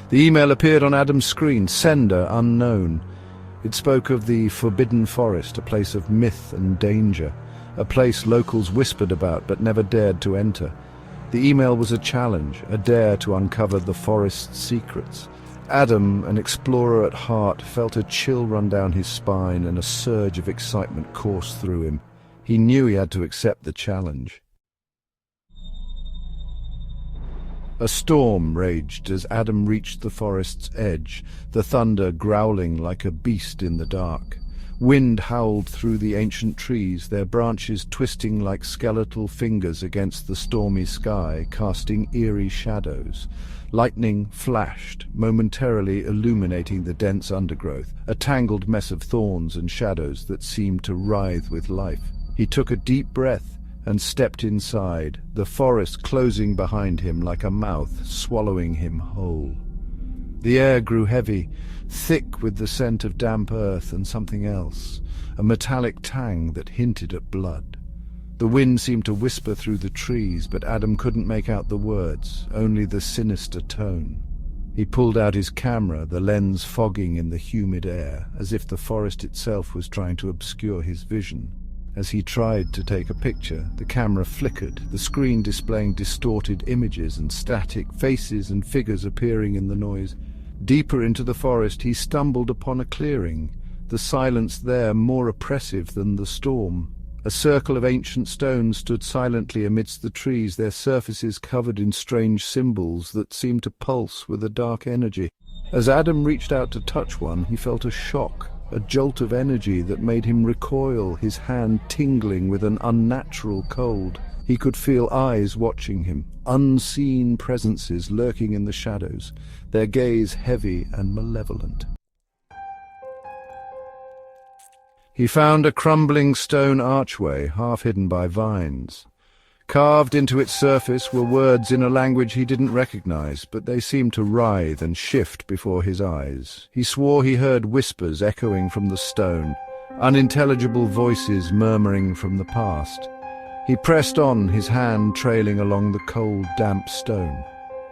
The email appeared on Adam's screen, sender unknown. It spoke of the Forbidden Forest, a place of myth and danger, a place locals whispered about but never dared to enter. The email was a challenge, a dare to uncover the forest's secrets. Adam, an explorer at heart, felt a chill run down his spine and a surge of excitement course through him. He knew he had to accept the challenge. A storm raged as Adam reached the forest's edge, the thunder growling like a beast in the dark. Wind howled through the ancient trees, their branches twisting like skeletal fingers against the stormy sky, casting eerie shadows. Lightning flashed, momentarily illuminating the dense undergrowth, a tangled mess of thorns and shadows that seemed to writhe with life. He took a deep breath and stepped inside, the forest closing behind him like a mouth, swallowing him whole. The air grew heavy, thick with the scent of damp earth and something else, a metallic tang that hinted at blood. The wind seemed to whisper through the trees, but Adam couldn't make out the words, only the sinister tone. He pulled out his camera, the lens fogging in the humid air, as if the forest itself was trying to obscure his vision. As he tried to take a picture, the camera flickered, the screen displaying distorted images and static faces and figures appearing in the noise. Deeper into the forest he stumbled upon a clearing, the silence there more oppressive than the storm. A circle of ancient stones stood silently amidst the trees, their surfaces covered in strange symbols that seemed to pulse with a dark energy. As Adam reached out to touch one, he felt a shock, a jolt of energy that made him recoil, his hand tingling with an unnatural cold. He could feel eyes watching him, unseen presences lurking in the shadows, their gaze heavy and malevolent. He found a crumbling stone archway, half hidden by vines. Carved into its surface were words in a language he didn't recognize, but they seemed to writhe and shift before his eyes. He swore he heard whispers echoing from the stone, unintelligible voices murmuring from the past. He pressed on, his hand trailing along the cold, damp stone.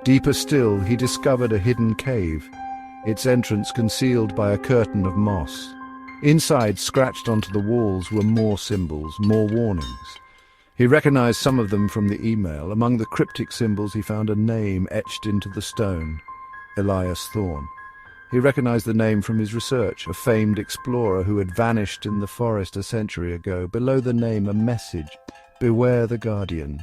Deeper still, he discovered a hidden cave, its entrance concealed by a curtain of moss. Inside, scratched onto the walls, were more symbols, more warnings. He recognized some of them from the email. Among the cryptic symbols he found a name etched into the stone, Elias Thorne. He recognized the name from his research, a famed explorer who had vanished in the forest a century ago. Below the name, a message, "Beware the Guardian."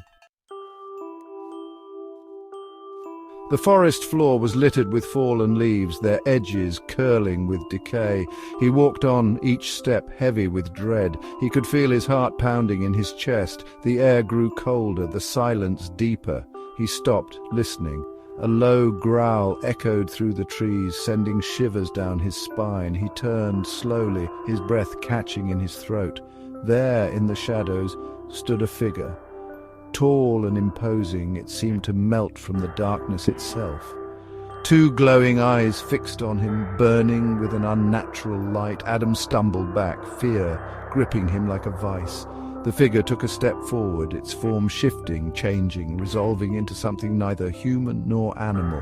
The forest floor was littered with fallen leaves, their edges curling with decay. He walked on, each step heavy with dread. He could feel his heart pounding in his chest. The air grew colder, the silence deeper. He stopped, listening. A low growl echoed through the trees, sending shivers down his spine. He turned slowly, his breath catching in his throat. There, in the shadows, stood a figure. Tall and imposing, it seemed to melt from the darkness itself. Two glowing eyes fixed on him, burning with an unnatural light. Adam stumbled back, fear gripping him like a vice. The figure took a step forward, its form shifting, changing, resolving into something neither human nor animal.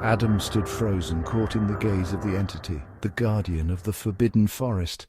Adam stood frozen, caught in the gaze of the entity, the guardian of the Forbidden Forest.